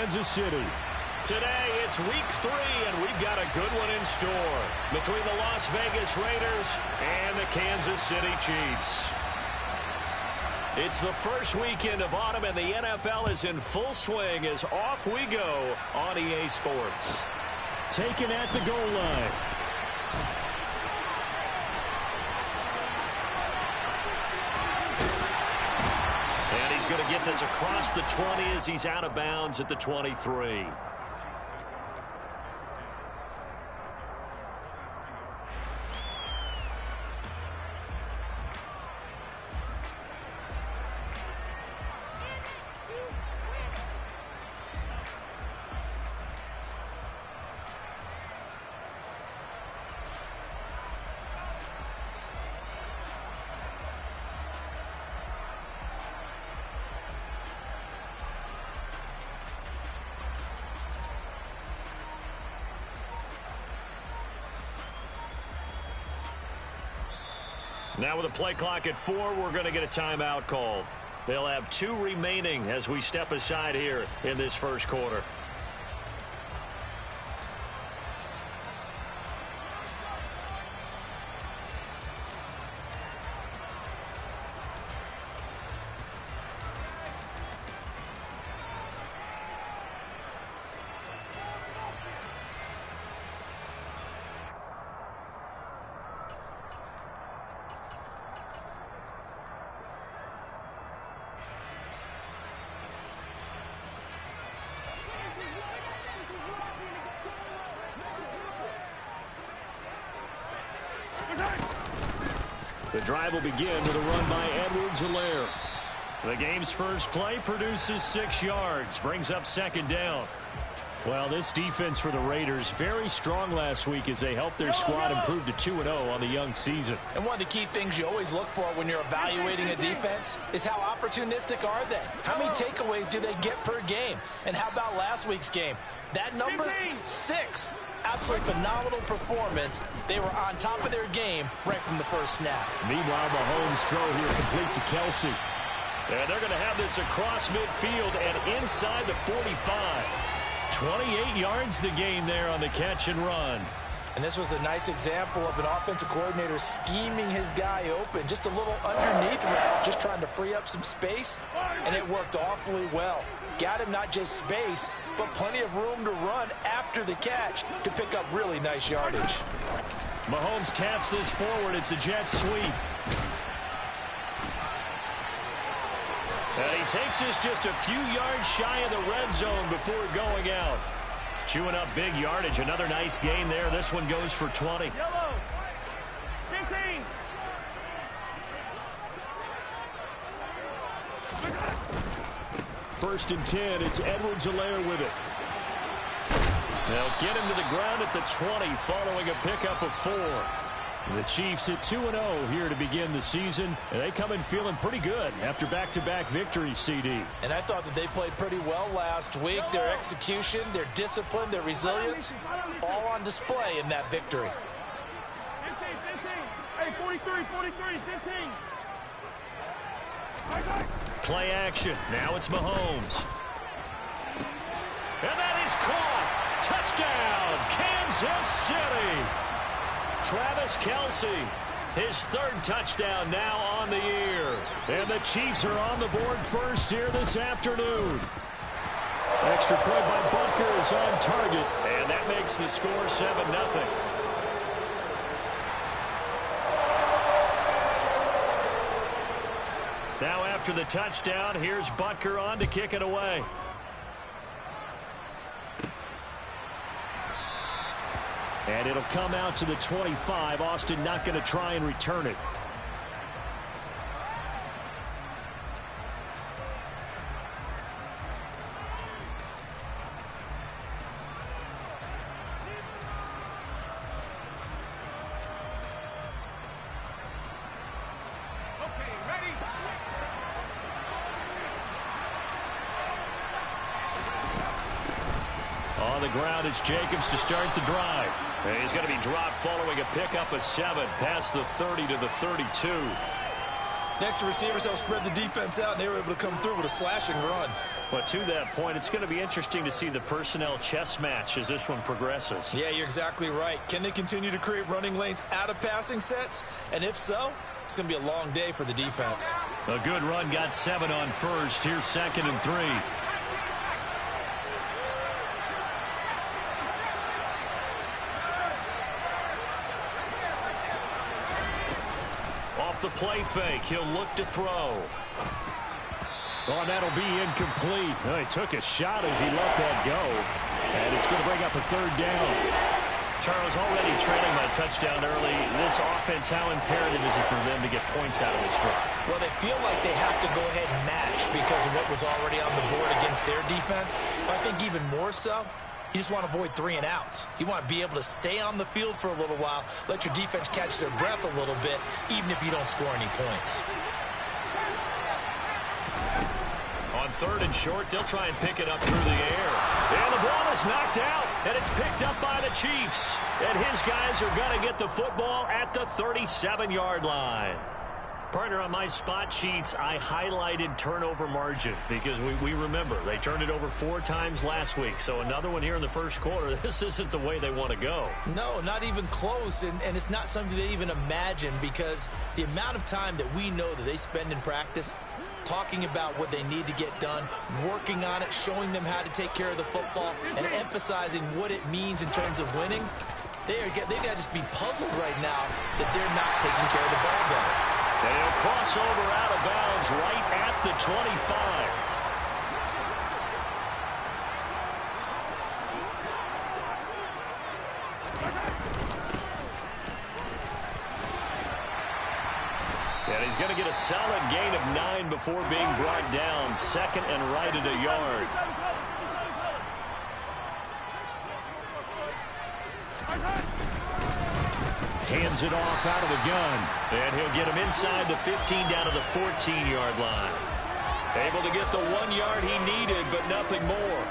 Kansas City. Today, it's week 3, and we've got a good one in store between the Las Vegas Raiders and the Kansas City Chiefs. It's the first weekend of autumn, and the NFL is in full swing as off we go on EA Sports. Taken at the goal line. And he's going to get this across the 20 as he's out of bounds at the 23. Now with a play clock at 4, we're going to get a timeout called. They'll have 2 remaining as we step aside here in this first quarter. The drive will begin with a run by Edwards-Helaire. The game's first play produces 6 yards, brings up second down. Well, this defense for the Raiders, very strong last week as they helped their squad improve to 2-0 on the young season. And one of the key things you always look for when you're evaluating a defense is how opportunistic are they? How many takeaways do they get per game? And how about last week's game? That number, 6. Absolutely phenomenal performance. They were on top of their game right from the first snap. Meanwhile, Mahomes' throw here complete to Kelsey. And they're going to have this across midfield and inside the 45. 28 yards the gain there on the catch and run. And this was a nice example of an offensive coordinator scheming his guy open. Just a little underneath route, just trying to free up some space, and it worked awfully well. Got him not just space, but plenty of room to run after the catch to pick up really nice yardage. Mahomes taps this forward. It's a jet sweep. And he takes this just a few yards shy of the red zone before going out. Chewing up big yardage. Another nice gain there. This one goes for 20. Yellow. 15. First and 10. It's Edwards-Helaire with it. They'll get him to the ground at the 20 following a pickup of 4. The Chiefs at 2-0 here to begin the season, and they come in feeling pretty good after back-to-back victories, CD. And I thought that they played pretty well last week. Their execution, their discipline, their resilience, all on display in that victory. 15. Hey, 43, 15. Play action. Now it's Mahomes. And that is caught. Touchdown, Kansas City. Travis Kelce, his 3rd touchdown now on the year. And the Chiefs are on the board first here this afternoon. Extra point by Butker is on target. And that makes the score 7-0. Now after the touchdown, here's Butker on to kick it away. And it'll come out to the 25. Austin not going to try and return it. Okay, ready. On the ground, it's Jacobs to start the drive. And he's going to be dropped following a pickup of 7 past the 30 to the 32. Next, the receivers helped spread the defense out, and they were able to come through with a slashing run. Well, to that point, it's going to be interesting to see the personnel chess match as this one progresses. Yeah, you're exactly right. Can they continue to create running lanes out of passing sets? And if so, it's going to be a long day for the defense. A good run got 7 on first. Here's 2nd and 3. Off the play fake, he'll look to throw. Oh, that'll be incomplete. Oh, he took a shot as he let that go. And it's going to bring up a 3rd down. Charles, already trailing by touchdown early. This offense, how imperative is it for them to get points out of this drive? Well, they feel like they have to go ahead and match because of what was already on the board against their defense. But I think even more so, you just want to avoid 3 and outs. You want to be able to stay on the field for a little while, let your defense catch their breath a little bit, even if you don't score any points. On 3rd and short, they'll try and pick it up through the air. And the ball is knocked out, and it's picked up by the Chiefs. And his guys are going to get the football at the 37-yard line. Partner, on my spot sheets, I highlighted turnover margin because we remember they turned it over 4 times last week. So another one here in the first quarter. This isn't the way they want to go. No, not even close, and it's not something they even imagine because the amount of time that we know that they spend in practice talking about what they need to get done, working on it, showing them how to take care of the football, and emphasizing what it means in terms of winning. They've got to just be puzzled right now that they're not taking care of the ball better. And he'll cross over out of bounds right at the 25. And he's going to get a solid gain of 9 before being brought down. 2nd and right at a yard. Hands it off out of the gun. And he'll get him inside the 15 down to the 14-yard line. Able to get the 1 yard he needed, but nothing more.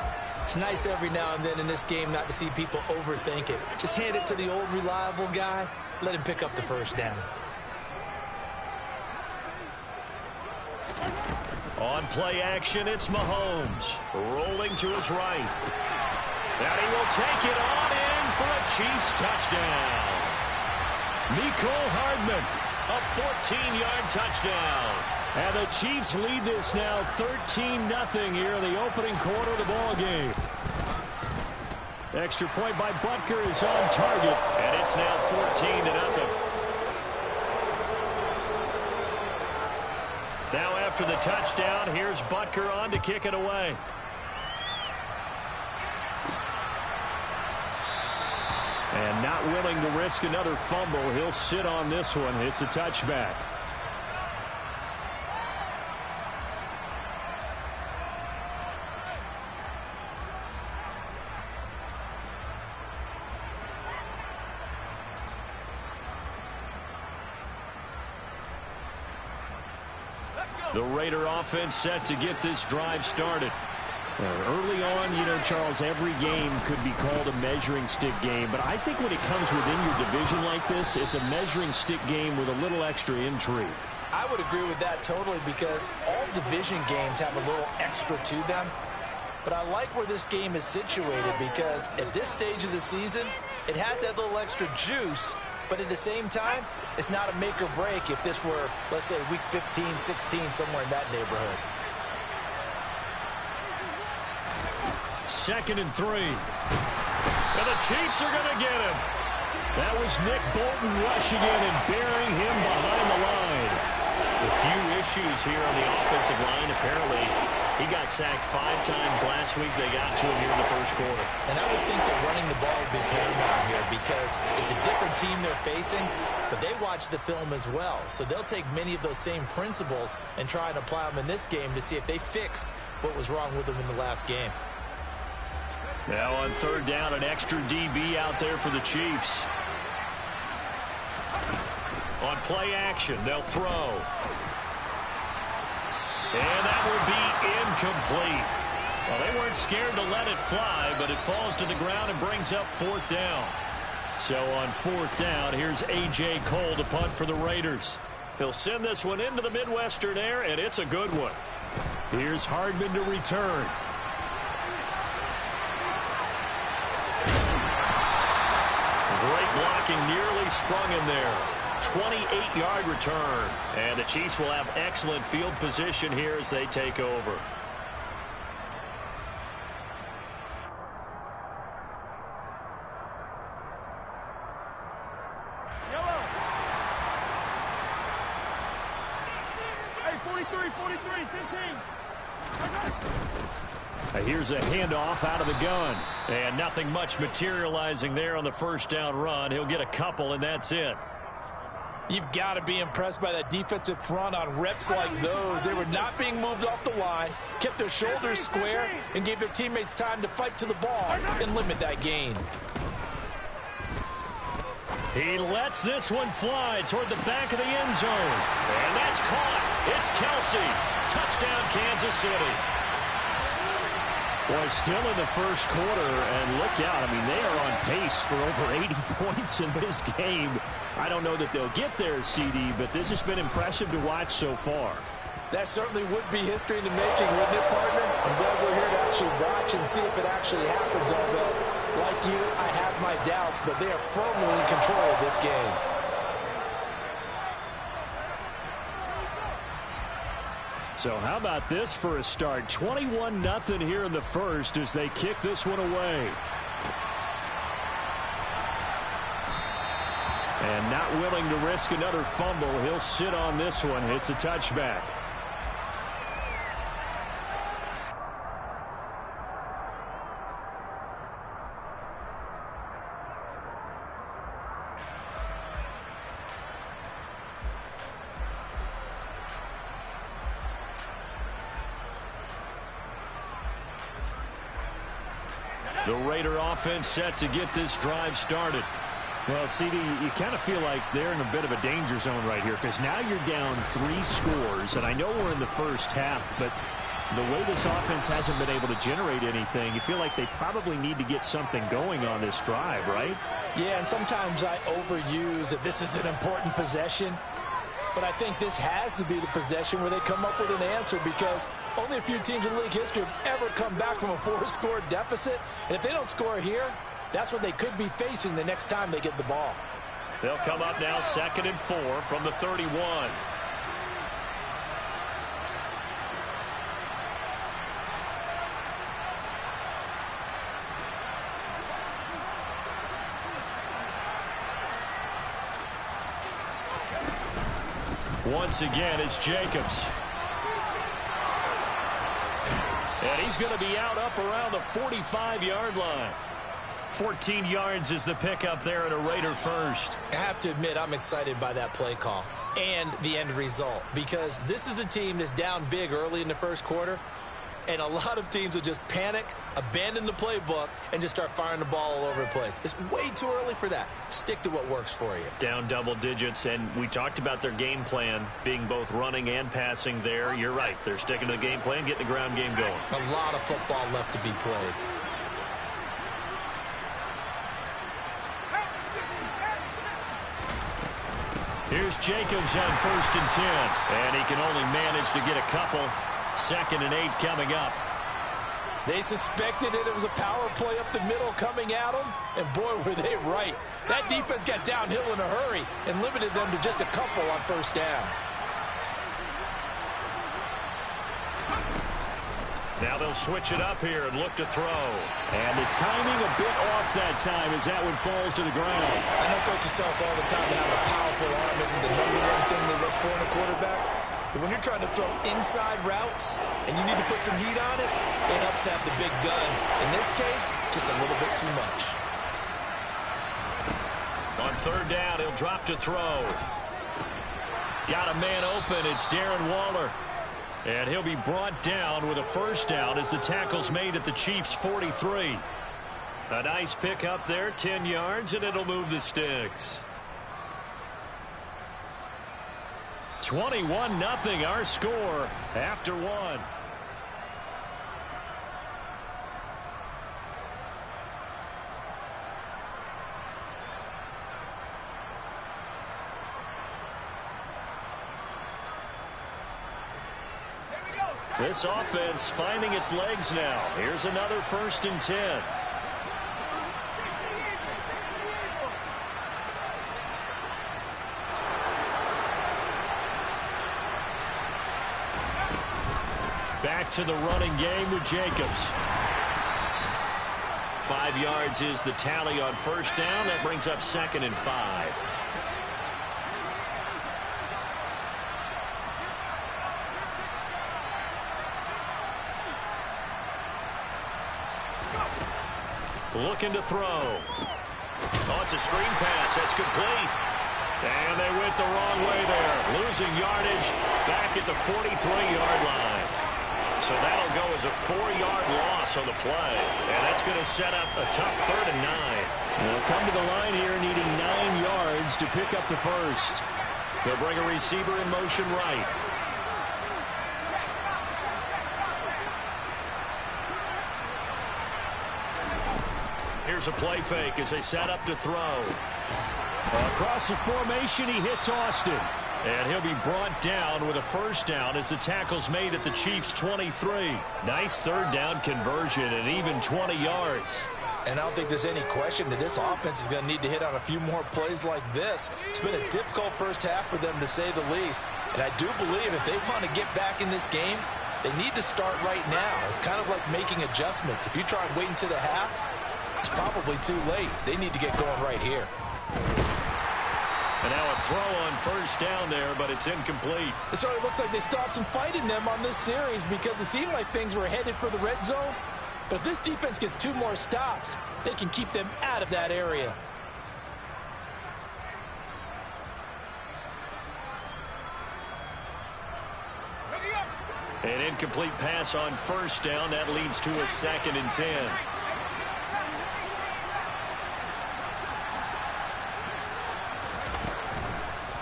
It's nice every now and then in this game not to see people overthink it. Just hand it to the old reliable guy. Let him pick up the 1st down. On play action, it's Mahomes. Rolling to his right. And he will take it on in for a Chiefs touchdown. Mecole Hardman, a 14-yard touchdown. And the Chiefs lead this now 13-0 here in the opening quarter of the ball game. Extra point by Butker is on target. And it's now 14-0. Now after the touchdown, here's Butker on to kick it away. And not willing to risk another fumble. He'll sit on this one. It's a touchback. The Raider offense set to get this drive started. Early on, you know, Charles, every game could be called a measuring stick game. But I think when it comes within your division like this, it's a measuring stick game with a little extra intrigue. I would agree with that totally because all division games have a little extra to them. But I like where this game is situated because at this stage of the season, it has that little extra juice. But at the same time, it's not a make or break if this were, let's say, week 15, 16, somewhere in that neighborhood. 2nd and 3. And the Chiefs are going to get him. That was Nick Bolton rushing in and burying him behind the line. A few issues here on the offensive line. Apparently, he got sacked 5 times last week. They got to him here in the first quarter. And I would think that running the ball would be paramount here because it's a different team they're facing, but they watch the film as well. So they'll take many of those same principles and try and apply them in this game to see if they fixed what was wrong with them in the last game. Now on 3rd down, an extra DB out there for the Chiefs. On play action, they'll throw. And that will be incomplete. Well, they weren't scared to let it fly, but it falls to the ground and brings up 4th down. So on 4th down, here's A.J. Cole to punt for the Raiders. He'll send this one into the Midwestern air, and it's a good one. Here's Hardman to return. Great blocking, nearly sprung in there. 28-yard return. And the Chiefs will have excellent field position here as they take over. Yellow. Hey, 43, 43, 15. Here's a handoff out of the gun. And nothing much materializing there on the first down run. He'll get a couple, and that's it. You've got to be impressed by that defensive front on reps like those. They were not being moved off the line, kept their shoulders square, and gave their teammates time to fight to the ball and limit that gain. He lets this one fly toward the back of the end zone. And that's caught. It's Kelsey. Touchdown, Kansas City. Boy, still in the first quarter, and look out. I mean, they are on pace for over 80 points in this game. I don't know that they'll get there, CD, but this has been impressive to watch so far. That certainly would be history in the making, wouldn't it, partner? I'm glad we're here to actually watch and see if it actually happens, although, like you, I have my doubts, but they are firmly in control of this game. So how about this for a start? 21-0 here in the first as they kick this one away. And not willing to risk another fumble. He'll sit on this one. It's a touchback. The Raider offense set to get this drive started. Well, CD, you kind of feel like they're in a bit of a danger zone right here because now you're down 3 scores, and I know we're in the first half, but the way this offense hasn't been able to generate anything, you feel like they probably need to get something going on this drive, right? Yeah, and sometimes I overuse that this is an important possession, but I think this has to be the possession where they come up with an answer because only a few teams in league history have ever come back from a 4-score deficit, and if they don't score here, that's what they could be facing the next time they get the ball. They'll come up now 2nd and 4 from the 31. Once again, it's Jacobs. And he's going to be out up around the 45-yard line. 14 yards is the pickup there at a Raider first. I have to admit, I'm excited by that play call and the end result because this is a team that's down big early in the first quarter, and a lot of teams will just panic, abandon the playbook, and just start firing the ball all over the place. It's way too early for that. Stick to what works for you. Down double digits, and we talked about their game plan being both running and passing there. You're right. They're sticking to the game plan, getting the ground game going. A lot of football left to be played. Here's Jacobs on 1st and 10, and he can only manage to get a couple. 2nd and 8 coming up. They suspected it was a power play up the middle coming at them, and boy, were they right. That defense got downhill in a hurry and limited them to just a couple on 1st down. Now they'll switch it up here and look to throw. And the timing a bit off that time as that one falls to the ground. I know coaches tell us all the time to have a powerful arm isn't the #1 thing they look for in a quarterback. But when you're trying to throw inside routes and you need to put some heat on it, it helps have the big gun. In this case, just a little bit too much. On 3rd down, he'll drop to throw. Got a man open. It's Darren Waller. And he'll be brought down with a 1st down as the tackle's made at the Chiefs' 43. A nice pickup there, 10 yards, and it'll move the sticks. 21-0 our score after 1. This offense finding its legs now. Here's another 1st and 10. Back to the running game with Jacobs. 5 yards is the tally on 1st down. That brings up 2nd and 5. Looking to throw. Oh, it's a screen pass. That's complete. And they went the wrong way there. Losing yardage back at the 43-yard line. So that'll go as a 4-yard loss on the play. And that's going to set up a tough 3rd and 9. They'll come to the line here needing 9 yards to pick up the first. They'll bring a receiver in motion right. Here's a play fake as they set up to throw. Across the formation, he hits Austin. And he'll be brought down with a 1st down as the tackle's made at the Chiefs' 23. Nice 3rd down conversion and even 20 yards. And I don't think there's any question that this offense is going to need to hit on a few more plays like this. It's been a difficult first half for them, to say the least. And I do believe if they want to get back in this game, they need to start right now. It's kind of like making adjustments. If you try and wait until the half, it's probably too late. They need to get going right here. And now a throw on 1st down there, but it's incomplete. It certainly looks like they stopped some fight in them on this series because it seemed like things were headed for the red zone. But if this defense gets 2 more stops, they can keep them out of that area. An incomplete pass on 1st down. That leads to a 2nd and 10.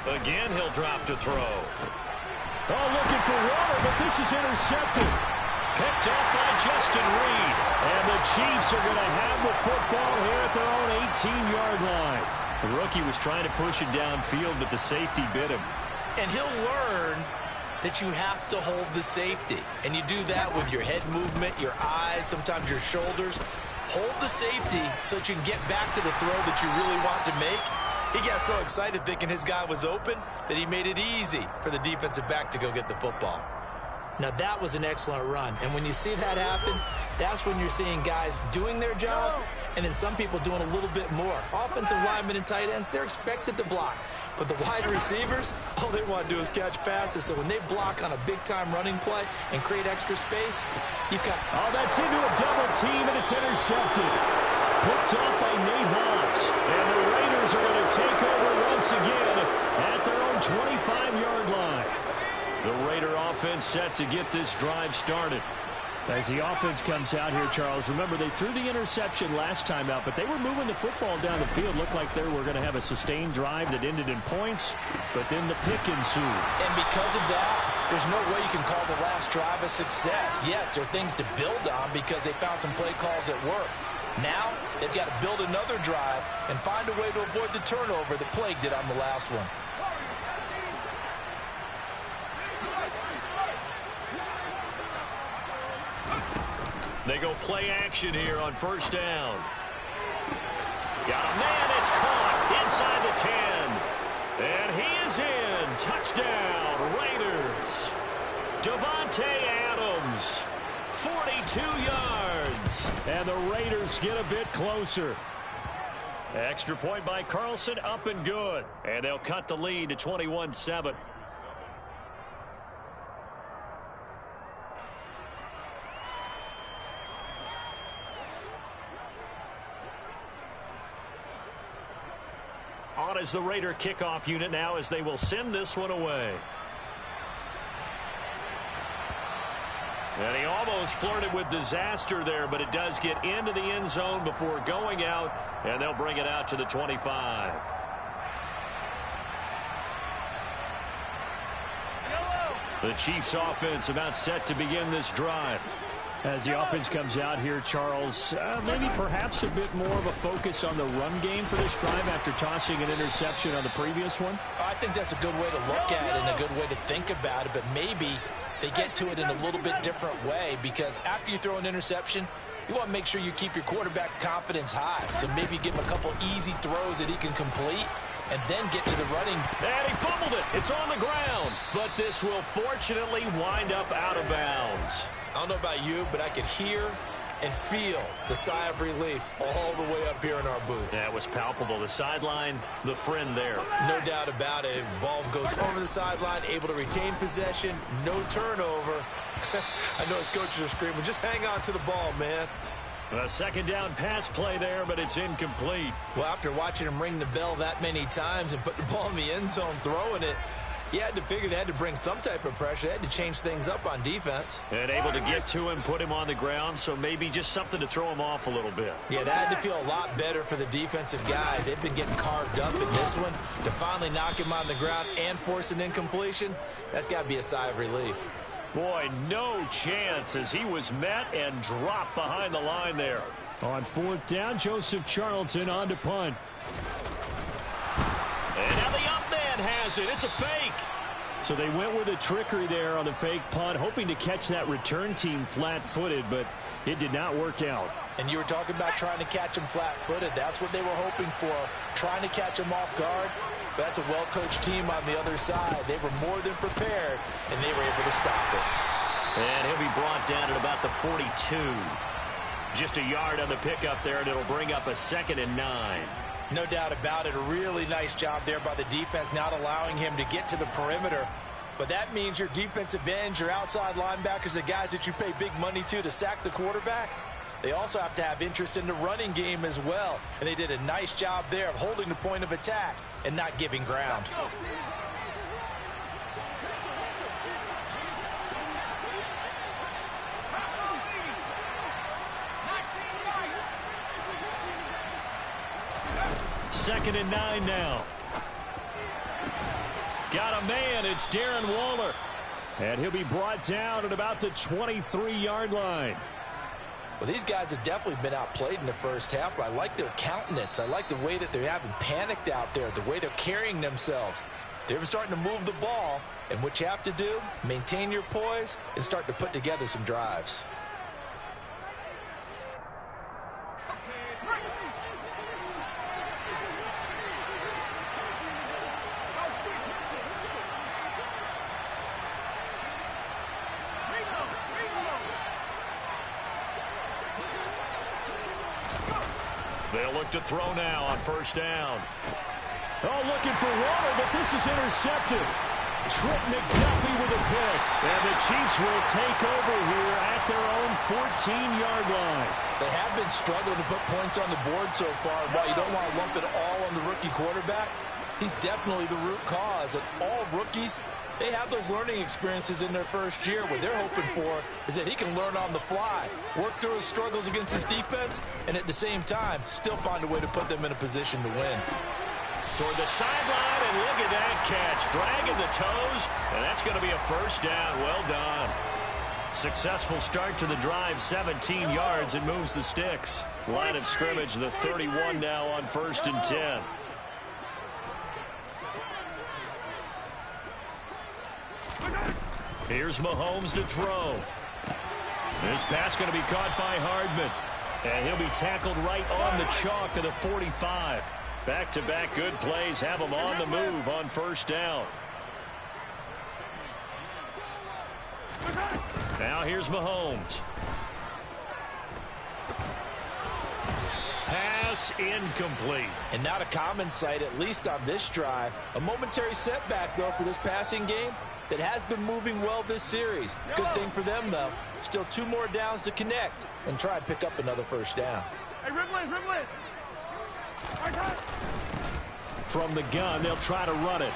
Again, he'll drop to throw. Oh, looking for water, but this is intercepted. Picked up by Justin Reed. And the Chiefs are going to have the football here at their own 18-yard line. The rookie was trying to push it downfield, but the safety bit him. And he'll learn that you have to hold the safety. And you do that with your head movement, your eyes, sometimes your shoulders. Hold the safety so that you can get back to the throw that you really want to make. He got so excited thinking his guy was open that he made it easy for the defensive back to go get the football. Now, that was an excellent run. And when you see that happen, that's when you're seeing guys doing their job and then some people doing a little bit more. Offensive linemen and tight ends, they're expected to block. But the wide receivers, all they want to do is catch passes. So when they block on a big-time running play and create extra space, you've got... Oh, that's into a double team, and it's intercepted. Picked off by Nate Hobbs. And the Raiders are going to take over once again at their own 25-yard line. The Raider offense set to get this drive started. As the offense comes out here, Charles, remember they threw the interception last time out, but they were moving the football down the field. Looked like they were going to have a sustained drive that ended in points, but then the pick ensued. And because of that, there's no way you can call the last drive a success. Yes, there are things to build on because they found some play calls that work. Now, they've got to build another drive and find a way to avoid the turnover that plagued it on the last one. They go play action here on 1st down. Got a man, it's caught inside the 10. And he is in. Touchdown, Raiders. Devontae Adams, 42 yards. And the Raiders get a bit closer. Extra point by Carlson, up and good. And they'll cut the lead to 21-7. On is the Raider kickoff unit now as they will send this one away. And he almost flirted with disaster there, but it does get into the end zone before going out, and they'll bring it out to the 25. The Chiefs offense about set to begin this drive. As the offense comes out here, Charles, maybe perhaps a bit more of a focus on the run game for this drive after tossing an interception on the previous one? I think that's a good way to look at it and a good way to think about it, but maybe they get to it in a little bit different way, because after you throw an interception, you want to make sure you keep your quarterback's confidence high. So maybe give him a couple easy throws that he can complete and then get to the running. And he fumbled it. It's on the ground. But this will fortunately wind up out of bounds. I don't know about you, but I could hear and feel the sigh of relief all the way up here in our booth. That was palpable. The sideline, the friend there. No doubt about it. Ball goes over the sideline, able to retain possession, no turnover. I know his coaches are screaming, just hang on to the ball, man. A second down pass play there, but it's incomplete. Well, after watching him ring the bell that many times and put the ball in the end zone, throwing it, you had to figure they had to bring some type of pressure. They had to change things up on defense. And able to get to him, put him on the ground, so maybe just something to throw him off a little bit. Yeah, that had to feel a lot better for the defensive guys. They've been getting carved up in this one. To finally knock him on the ground and force an incompletion, that's got to be a sigh of relief. Boy, no chance as he was met and dropped behind the line there. On fourth down, Joseph Charlton on to punt. And now the up man has it. It's a fake. So they went with a trickery there on the fake punt, hoping to catch that return team flat-footed, but it did not work out. And you were talking about trying to catch him flat-footed. That's what they were hoping for, trying to catch him off guard. But that's a well-coached team on the other side. They were more than prepared, and they were able to stop it. And he'll be brought down at about the 42. Just a yard on the pickup there, and it'll bring up a 2nd and 9. No doubt about it. A really nice job there by the defense, not allowing him to get to the perimeter. But that means your defensive ends, your outside linebackers, the guys that you pay big money to sack the quarterback, they also have to have interest in the running game as well. And they did a nice job there of holding the point of attack and not giving ground. Second and 9 now. Got a man. It's Darren Waller. And he'll be brought down at about the 23-yard line. Well, these guys have definitely been outplayed in the first half, but I like their countenance. I like the way that they're having panicked out there, the way they're carrying themselves. They're starting to move the ball, and what you have to do, maintain your poise and start to put together some drives. They'll look to throw now on first down. Oh, looking for Waller, but this is intercepted. Trip McDuffie with a pick. And the Chiefs will take over here at their own 14-yard line. They have been struggling to put points on the board so far. While you don't want to lump it all on the rookie quarterback, he's definitely the root cause. And all rookies, they have those learning experiences in their first year. What they're hoping for is that he can learn on the fly, work through his struggles against his defense, and at the same time, still find a way to put them in a position to win. Toward the sideline, and look at that catch. Dragging the toes, and that's going to be a first down. Well done. Successful start to the drive, 17 yards, and moves the sticks. Line of scrimmage, the 31 now on 1st and 10. Here's Mahomes to throw. This pass going to be caught by Hardman. And he'll be tackled right on the chalk of the 45. Back-to-back good plays have him on the move on first down. Now here's Mahomes. Pass incomplete. And not a common sight, at least on this drive. A momentary setback, though, for this passing game that has been moving well this series. Good thing for them, though. Still 2 more downs to connect and try and pick up another first down. Hey, dribble it. From the gun, they'll try to run it.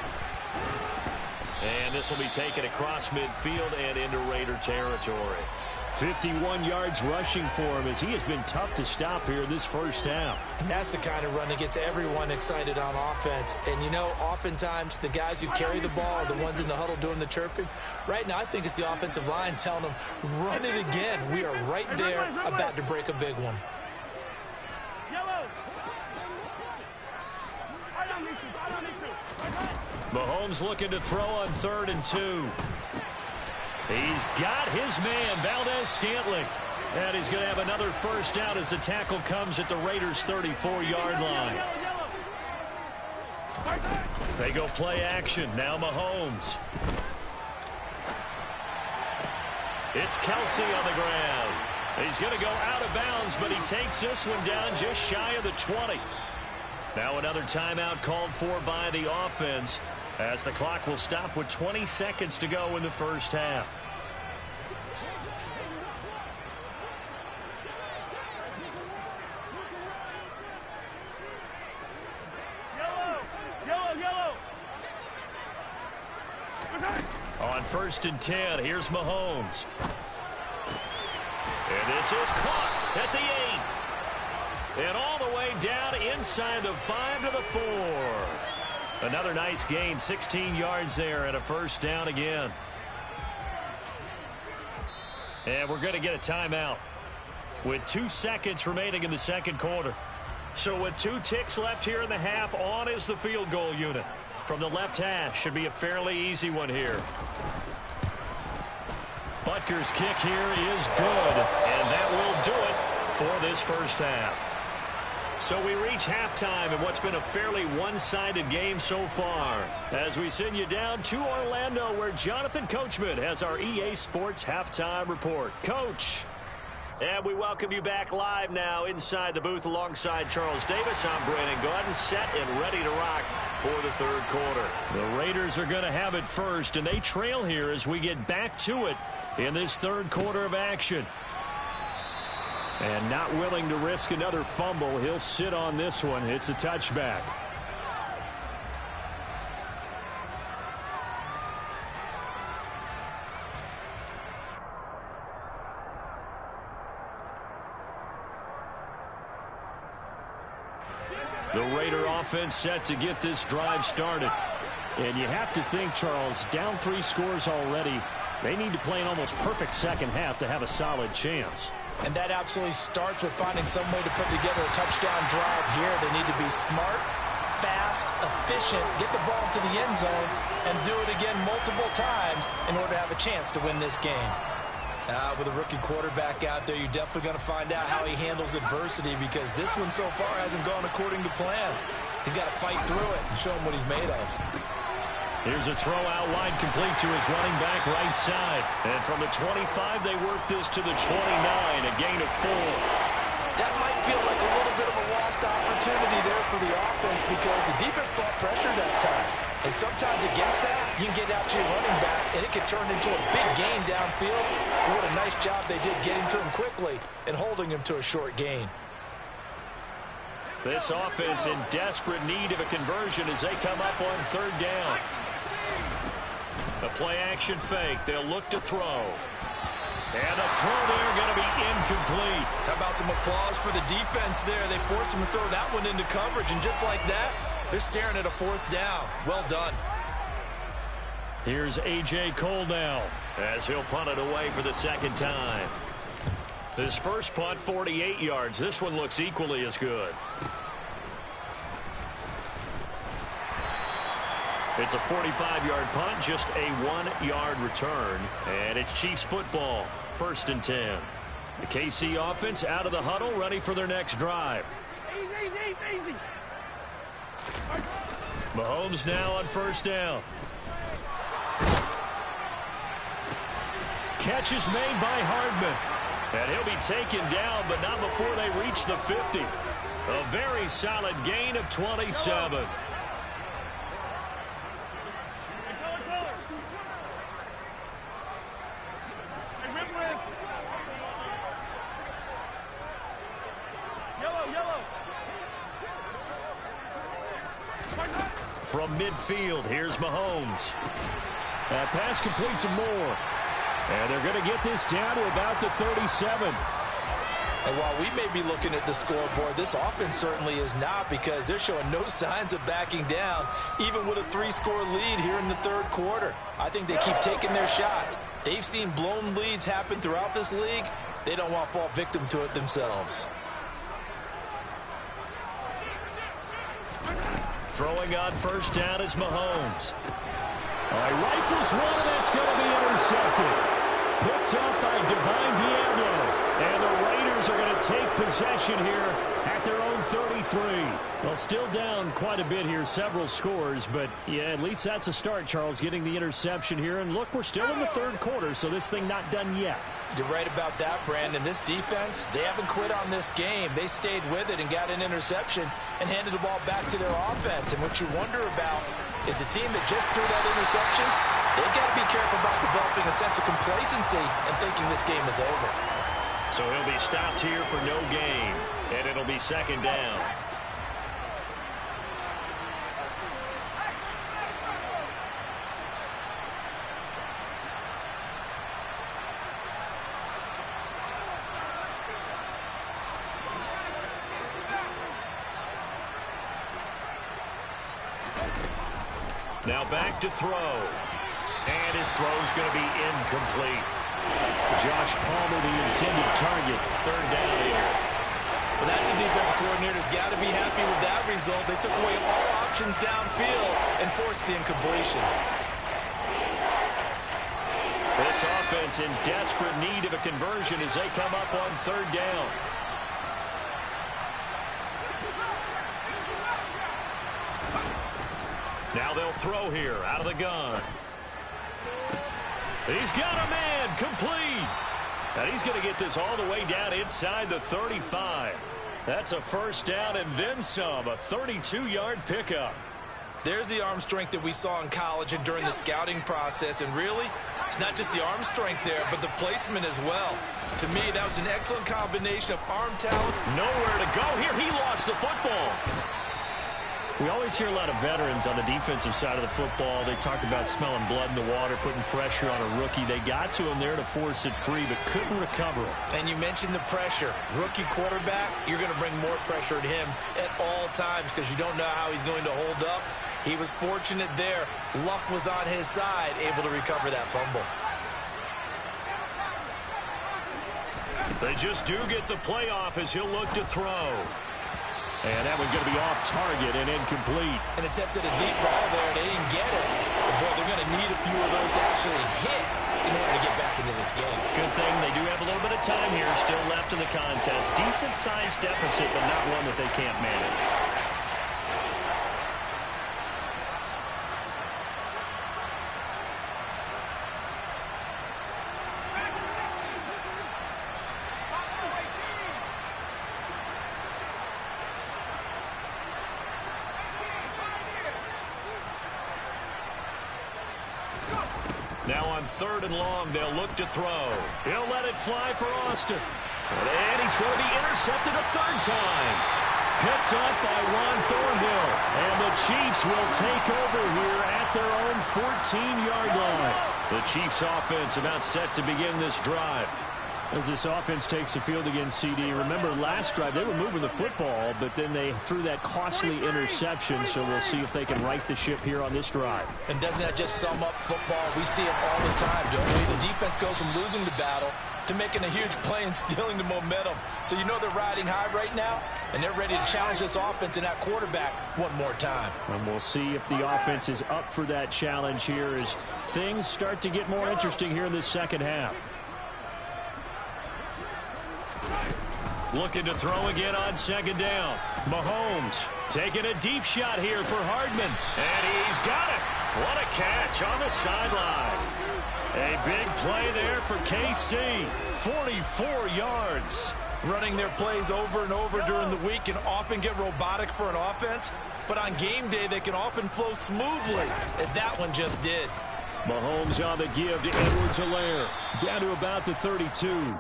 And this will be taken across midfield and into Raider territory. 51 yards rushing for him as he has been tough to stop here in this first half. And that's the kind of run that gets everyone excited on offense. And, you know, oftentimes the guys who carry the ball are the ones in the huddle doing the chirping. Right now, I think it's the offensive line telling them, run it again. We are right there about to break a big one. Mahomes looking to throw on 3rd and 2. He's got his man, Valdez-Scantling. And he's going to have another first down as the tackle comes at the Raiders' 34-yard line. They go play action. Now Mahomes. It's Kelsey on the ground. He's going to go out of bounds, but he takes this one down just shy of the 20. Now another timeout called for by the offense as the clock will stop with 20 seconds to go in the first half. On 1st and 10, here's Mahomes. And this is caught at the 8. And all the way down inside the 5 to the 4. Another nice gain, 16 yards there and a first down again. And we're going to get a timeout with 2 seconds remaining in the second quarter. So with 2 ticks left here in the half, on is the field goal unit. From the left hash, should be a fairly easy one here. Butker's kick here is good, and that will do it for this first half. So we reach halftime in what's been a fairly one-sided game so far, as we send you down to Orlando, where Jonathan Coachman has our EA Sports Halftime Report. Coach. And we welcome you back live now inside the booth alongside Charles Davis. I'm Brandon Gaudin, set and ready to rock for the third quarter. The Raiders are going to have it first, and they trail here as we get back to it in this third quarter of action. And not willing to risk another fumble, he'll sit on this one. It's a touchback. The Raider offense set to get this drive started. And you have to think, Charles, down 3 scores already. They need to play an almost perfect second half to have a solid chance. And that absolutely starts with finding some way to put together a touchdown drive here. They need to be smart, fast, efficient, get the ball to the end zone, and do it again multiple times in order to have a chance to win this game. With a rookie quarterback out there, you're definitely going to find out how he handles adversity, because this one so far hasn't gone according to plan. He's got to fight through it and show him what he's made of. Here's a throw out wide, complete to his running back right side. And from the 25, they work this to the 29, a gain of 4. That might feel like a little bit of a lost opportunity there for the offense, because the defense brought pressure that time. And sometimes against that, you can get out to your running back, and it can turn into a big gain downfield. But what a nice job they did getting to him quickly and holding him to a short gain. This offense in desperate need of a conversion as they come up on 3rd down. A play-action fake. They'll look to throw. And a throw there going to be incomplete. How about some applause for the defense there? They forced him to throw that one into coverage, and just like that, they're staring at a 4th down. Well done. Here's A.J. Cole now as he'll punt it away for the second time. His first punt, 48 yards. This one looks equally as good. It's a 45-yard punt, just a 1-yard return. And it's Chiefs football, 1st and 10. The KC offense out of the huddle, ready for their next drive. Easy. Mahomes now on 1st down. Catch is made by Hardman. And he'll be taken down, but not before they reach the 50. A very solid gain of 27. From midfield, here's Mahomes. That pass complete to Moore. And they're going to get this down to about the 37. And while we may be looking at the scoreboard, this offense certainly is not, because they're showing no signs of backing down, even with a 3-score lead here in the third quarter. I think they keep taking their shots. They've seen blown leads happen throughout this league. They don't want to fall victim to it themselves. Throwing on 1st down is Mahomes. Rifles one, and that's going to be intercepted. picked up by Divine Diablo. And the Raiders are going to take possession here at their own 33. Well, still down quite a bit here, several scores, but yeah, at least that's a start, Charles, getting the interception here. And look, we're still in the third quarter, so this thing not done yet. You're right about that, Brandon. This defense, they haven't quit on this game. They stayed with it and got an interception and handed the ball back to their offense. And what you wonder about is a team that just threw that interception, they've got to be careful about developing a sense of complacency and thinking this game is over. So he'll be stopped here for no gain, and it'll be second down. Now back to throw. And his throw's going to be incomplete. Josh Palmer, the intended target. Third down here. Well, that's a defensive coordinator's got to be happy with that result. They took away all options downfield and forced the incompletion. This offense in desperate need of a conversion as they come up on third down. Now they'll throw here out of the gun. He's got a man complete. And he's going to get this all the way down inside the 35. That's a first down and then some. A 32-yard pickup. There's the arm strength that we saw in college and during the scouting process. And really, it's not just the arm strength there, but the placement as well. To me, that was an excellent combination of arm talent. Nowhere to go here. He lost the football. We always hear a lot of veterans on the defensive side of the football. They talk about smelling blood in the water, putting pressure on a rookie. They got to him there to force it free, but couldn't recover it. And you mentioned the pressure. Rookie quarterback, you're going to bring more pressure at him at all times because you don't know how he's going to hold up. He was fortunate there. Luck was on his side, able to recover that fumble. They just do get the playoff as he'll look to throw. And that one's going to be off target and incomplete. And attempted a deep ball there, and they didn't get it. But boy, they're going to need a few of those to actually hit in order to get back into this game. Good thing they do have a little bit of time here still left in the contest. Decent-sized deficit, but not one that they can't manage. Now on third and long, they'll look to throw. He'll let it fly for Austin. And he's going to be intercepted a third time. Picked up by Juan Thornhill. And the Chiefs will take over here at their own 14-yard line. The Chiefs offense about set to begin this drive. As this offense takes the field against CD, remember last drive they were moving the football, but then they threw that costly interception, so we'll see if they can right the ship here on this drive. And doesn't that just sum up football? We see it all the time, don't we? The defense goes from losing the battle to making a huge play and stealing the momentum. So you know they're riding high right now, and they're ready to challenge this offense and that quarterback one more time. And we'll see if the offense is up for that challenge here as things start to get more interesting here in this second half. Looking to throw again on second down. Mahomes taking a deep shot here for Hardman. And he's got it. What a catch on the sideline. A big play there for KC. 44 yards. Running their plays over and over during the week can often get robotic for an offense, but on game day they can often flow smoothly, as that one just did. Mahomes on the give to Edwards-Helaire. Down to about the 32.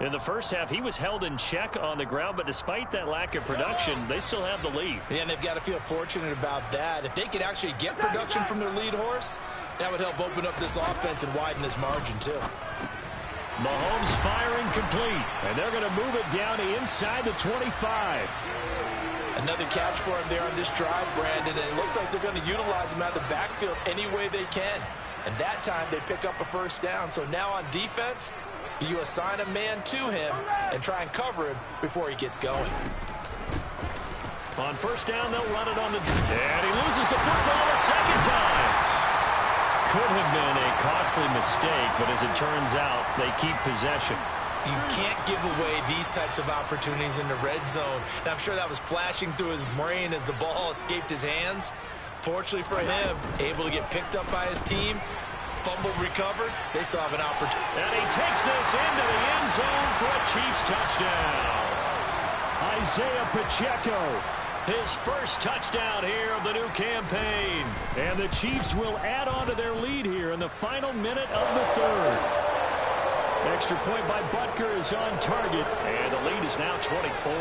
In the first half, he was held in check on the ground, but despite that lack of production, they still have the lead. Yeah, and they've got to feel fortunate about that. If they could actually get production from their lead horse, that would help open up this offense and widen this margin, too. Mahomes firing complete, and they're going to move it down to inside the 25. Another catch for him there on this drive, Brandon, and it looks like they're going to utilize him out of the backfield any way they can. And that time, they pick up a first down. So now on defense, you assign a man to him and try and cover him before he gets going. On first down, they'll run it on the... And he loses the football a second time. could have been a costly mistake, but as it turns out, they keep possession. You can't give away these types of opportunities in the red zone. And I'm sure that was flashing through his brain as the ball escaped his hands. Fortunately for him, able to get picked up by his team, fumble recovered, they still have an opportunity. And he takes this into the end zone for a Chiefs touchdown. Isaiah Pacheco, His first touchdown here of the new campaign. and the Chiefs will add on to their lead here in the final minute of the third. Extra point by Butker is on target. And the lead is now 24.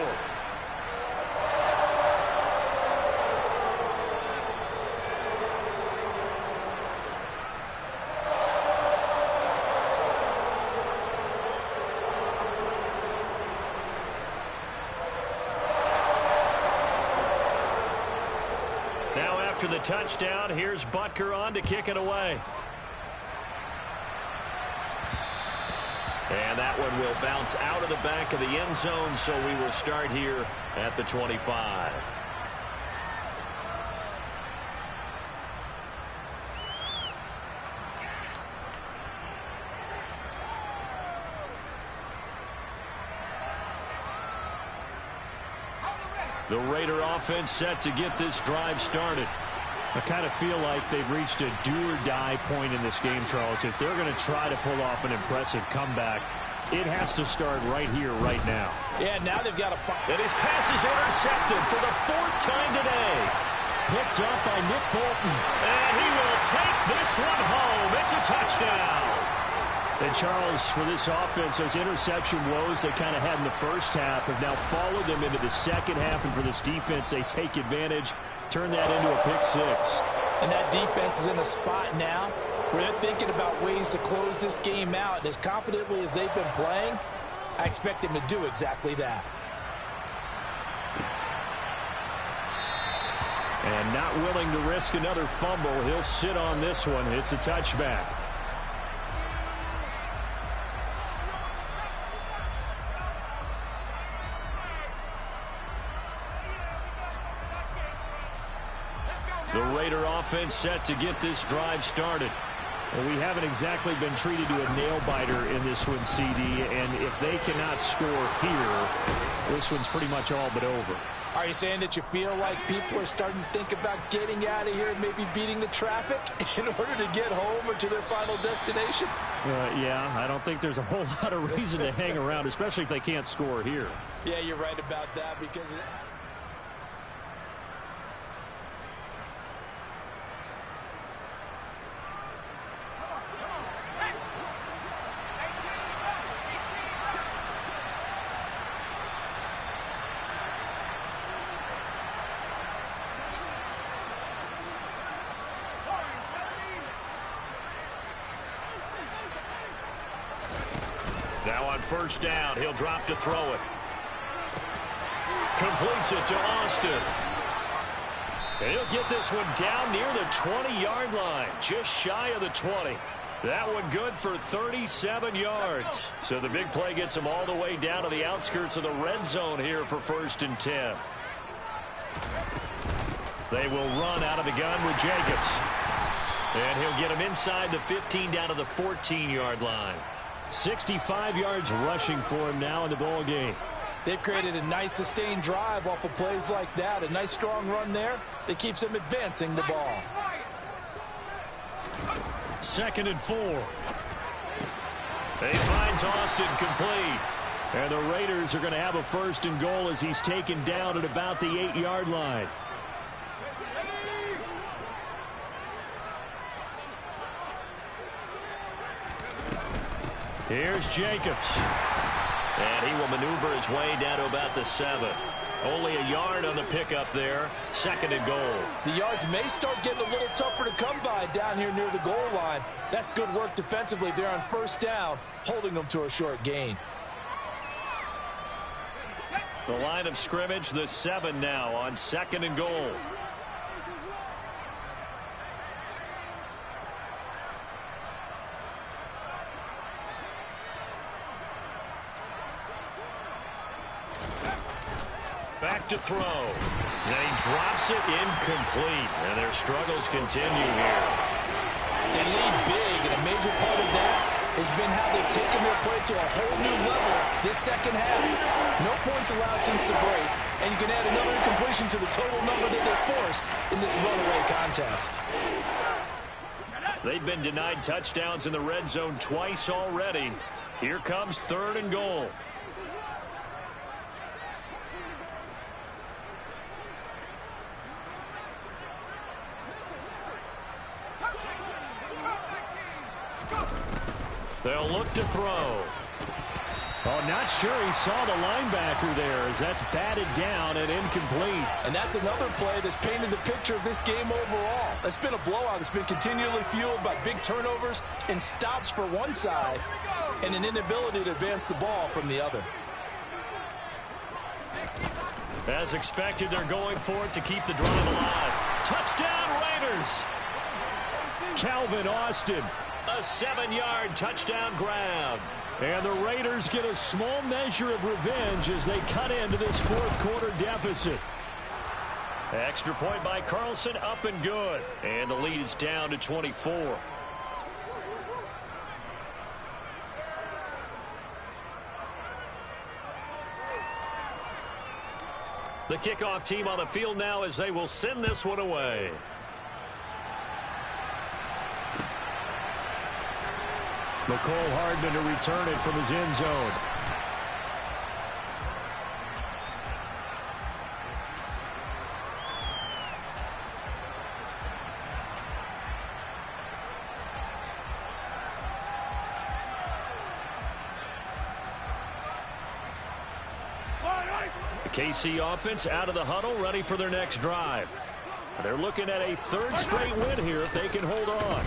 Now after the touchdown, here's Butker on to kick it away. And that one will bounce out of the back of the end zone, so we will start here at the 25. The Raider offense set to get this drive started. I kind of feel like they've reached a do-or-die point in this game, Charles. If they're going to try to pull off an impressive comeback, it has to start right here, right now. Yeah, now they've got to fight. And his pass is intercepted for the 4th time today. Picked up by Nick Bolton. And he will take this one home. It's a touchdown. And Charles, for this offense, those interception woes they kind of had in the first half have now followed them into the second half. And for this defense, they take advantage, turn that into a pick six. And that defense is in a spot now where they're thinking about ways to close this game out. And as confidently as they've been playing, I expect them to do exactly that. And not willing to risk another fumble, he'll sit on this one. It's a touchback. The Raider offense set to get this drive started. Well, we haven't exactly been treated to a nail-biter in this one, CD, and if they cannot score here, this one's pretty much all but over. Are you saying that you feel like people are starting to think about getting out of here and maybe beating the traffic in order to get home or to their final destination? Yeah, I don't think there's a whole lot of reason to hang around, especially if they can't score here. Yeah, you're right about that because... Now on first down, he'll drop to throw it. Completes it to Austin. And he'll get this one down near the 20-yard line, just shy of the 20. That one good for 37 yards. So the big play gets him all the way down to the outskirts of the red zone here for 1st and 10. They will run out of the gun with Jacobs. And he'll get him inside the 15 down to the 14-yard line. 65 yards rushing for him now in the ball game. They've created a nice sustained drive off of plays like that. A nice strong run there that keeps them advancing the ball. 2nd and 4. He finds Austin complete. And the Raiders are going to have a 1st and goal as he's taken down at about the 8-yard line. Here's Jacobs. And he will maneuver his way down to about the 7. Only a yard on the pickup there. 2nd and goal. The yards may start getting a little tougher to come by down here near the goal line. That's good work defensively there on 1st down, holding them to a short gain. The line of scrimmage, the 7 now on 2nd and goal. Back to throw. And he drops it incomplete. And their struggles continue here. They lead big, and a major part of that has been how they've taken their play to a whole new level this second half. No points allowed since the break, and you can add another incompletion to the total number that they forced in this runaway contest. They've been denied touchdowns in the red zone twice already. Here comes 3rd and goal. They'll look to throw. Oh, not sure he saw the linebacker there as that's batted down and incomplete. And that's another play that's painted the picture of this game overall. It's been a blowout. It's been continually fueled by big turnovers and stops for one side and an inability to advance the ball from the other. As expected, they're going for it to keep the drive alive. Touchdown, Raiders! Calvin Austin. A 7-yard touchdown grab. And the Raiders get a small measure of revenge as they cut into this fourth-quarter deficit. Extra point by Carlson, up and good. And the lead is down to 24. The kickoff team on the field now as they will send this one away. McCole Hardman to return it from his end zone. The KC offense out of the huddle, ready for their next drive. They're looking at a 3rd straight win here if they can hold on.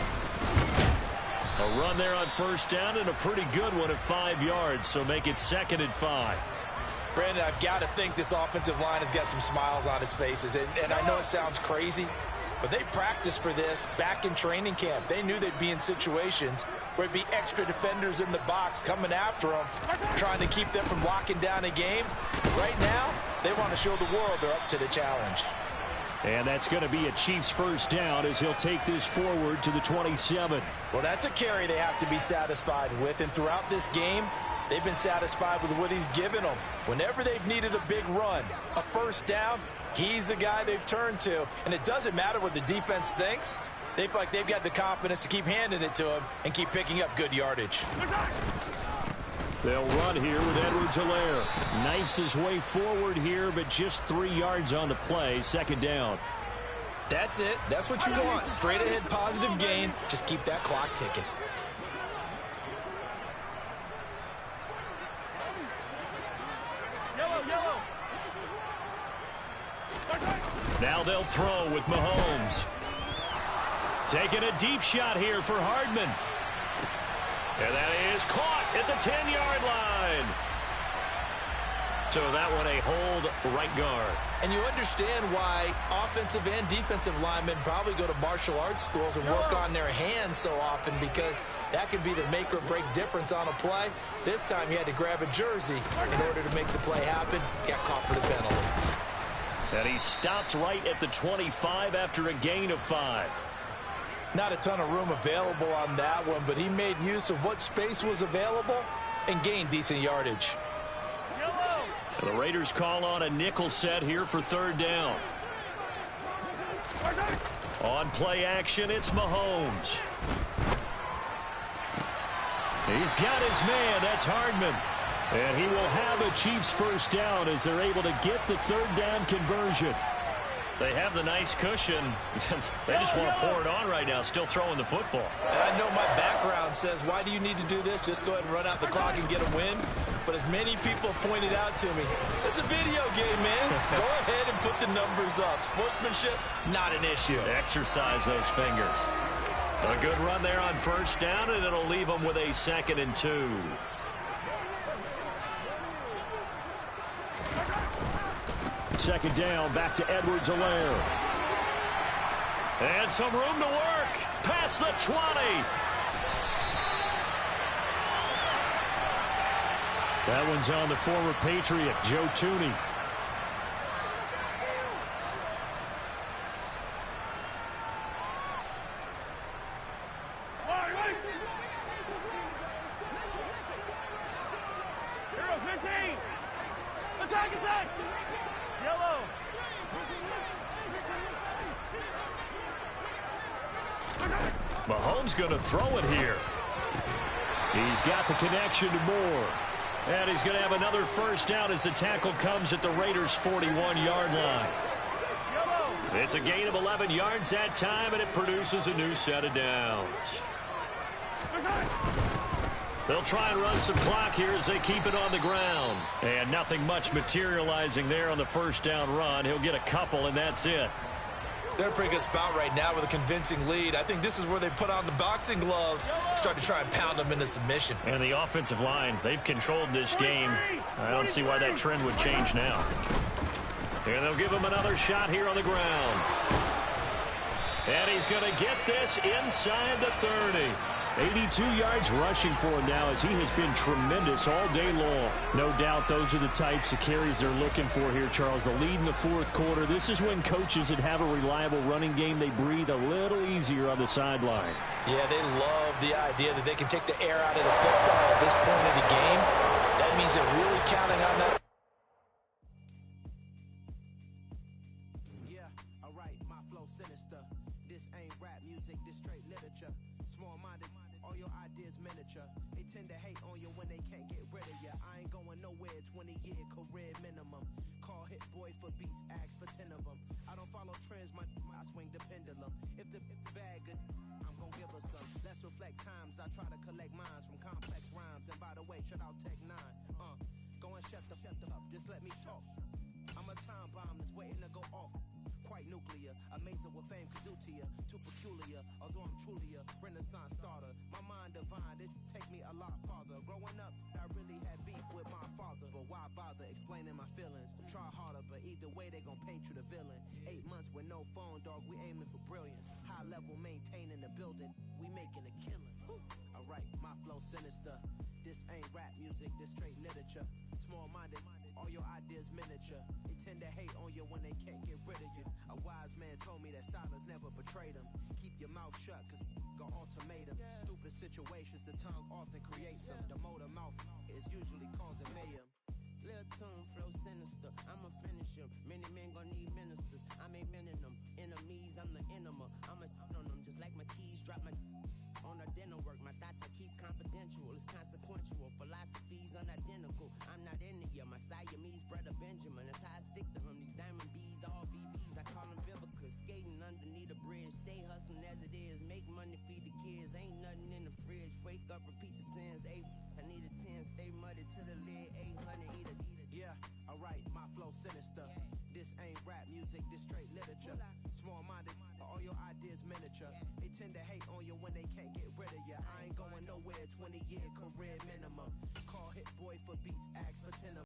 A run there on 1st down and a pretty good one at 5 yards, so make it 2nd and 5. Brandon, I've got to think this offensive line has got some smiles on its faces. And I know it sounds crazy, but they practiced for this back in training camp. They knew they'd be in situations where it'd be extra defenders in the box coming after them, trying to keep them from locking down a game. Right now, they want to show the world they're up to the challenge. And that's going to be a Chiefs 1st down as he'll take this forward to the 27. Well, that's a carry they have to be satisfied with. And throughout this game, they've been satisfied with what he's given them. Whenever they've needed a big run, a 1st down, he's the guy they've turned to. And it doesn't matter what the defense thinks. They feel like they've got the confidence to keep handing it to him and keep picking up good yardage. They'll run here with Edwards-Helaire. Knifes his way forward here, but just 3 yards on the play. 2nd down. That's it. That's what you want. Straight ahead positive gain. Just keep that clock ticking. Now they'll throw with Mahomes. Taking a deep shot here for Hardman. And that is caught at the 10-yard line. So that one a hold right guard. And you understand why offensive and defensive linemen probably go to martial arts schools and work on their hands so often, because that can be the make or break difference on a play. This time he had to grab a jersey in order to make the play happen. Got caught for the penalty. And he stopped right at the 25 after a gain of 5. Not a ton of room available on that one, but he made use of what space was available and gained decent yardage. The Raiders call on a nickel set here for 3rd down. On play action, it's Mahomes. He's got his man. That's Hardman. And he will have a Chiefs 1st down as they're able to get the 3rd down conversion. They have the nice cushion. They just want to pour it on right now, still throwing the football. And I know my background says, why do you need to do this? Just go ahead and run out the clock and get a win. But as many people pointed out to me, it's a video game, man. Go ahead and put the numbers up. Sportsmanship, not an issue. Exercise those fingers. A good run there on 1st down, and it'll leave them with a 2nd and 2. Second down, back to Edwards-Helaire. And some room to work. Past the 20. That one's on the former Patriot, Joe Tooney. Mahomes going to throw it here. He's got the connection to Moore. And he's going to have another first down as the tackle comes at the Raiders' 41-yard line. It's a gain of 11 yards that time, and it produces a new set of downs. They'll try and run some clock here as they keep it on the ground. And nothing much materializing there on the first down run. He'll get a couple, and that's it. They're in a pretty good spot right now with a convincing lead. I think this is where they put on the boxing gloves, start to try and pound them into submission. And the offensive line, they've controlled this game. I don't see why that trend would change now. And they'll give him another shot here on the ground. And he's going to get this inside the 30. 82 yards rushing for him now as he has been tremendous all day long. No doubt those are the types of carries they're looking for here, Charles. The lead in the fourth quarter. This is when coaches that have a reliable running game, they breathe a little easier on the sideline. Yeah, they love the idea that they can take the air out of the football at this point in the game. That means they're really counting on that. Yeah, all right, my flow sinister. This ain't rap music, this straight literature. Small-minded, all your ideas miniature. They tend to hate on you when they can't get rid of you. I ain't going nowhere, 20-year career minimum. Call hit boy for beats, ask for 10 of them. I don't follow trends, I swing the pendulum. If the bag good, I'm gonna give us some. Let's reflect times, I try to collect minds from complex rhymes. And by the way, shout out Tech 9. Go and shut the up, just let me talk. I'm a time bomb that's waiting to go off. Quite nuclear, amazing what fame could do to you. Too peculiar, although I'm truly a renaissance starter. My mind divine, it take me a lot farther. Growing up, I really had beef with my father. But why bother explaining my feelings? Try harder, but either way they gon' paint you the villain. 8 months with no phone, dog, we aiming for brilliance. High level maintaining the building, we making a killing. Alright, my flow sinister. This ain't rap music, this straight literature. Small-minded, all your ideas miniature. They tend to hate on you when they can't get rid of you. A wise man told me that silence never betrayed him. Keep your mouth shut, cause got ultimatums. Stupid situations, the tongue often creates them. The motor mouth is usually causing mayhem. Lil' tune, flow sinister, I'ma finish him. Many men gon' need ministers, I'm a men in them. Enemies, I'm the enema. I'ma on them just like my keys, drop my on the dinner work. My thoughts I keep confidential, it's consequential. Philosophies unidentical, I'm not in the my Siamese brother Benjamin. That's how I stick to him, these diamond bees, all BBs. I call them Vivica, skating underneath a bridge. Stay hustling as it is, make money, feed the kids. Ain't nothing in the fridge, wake up, repeat the sins. I need a 10, stay muddy to the lid. 800, eat a. Yeah, alright, my flow sinister. This ain't rap music, this straight literature. Small-minded, all your ideas miniature. They tend to hate on you when they can't get rid of you. I ain't going nowhere, 20-year career.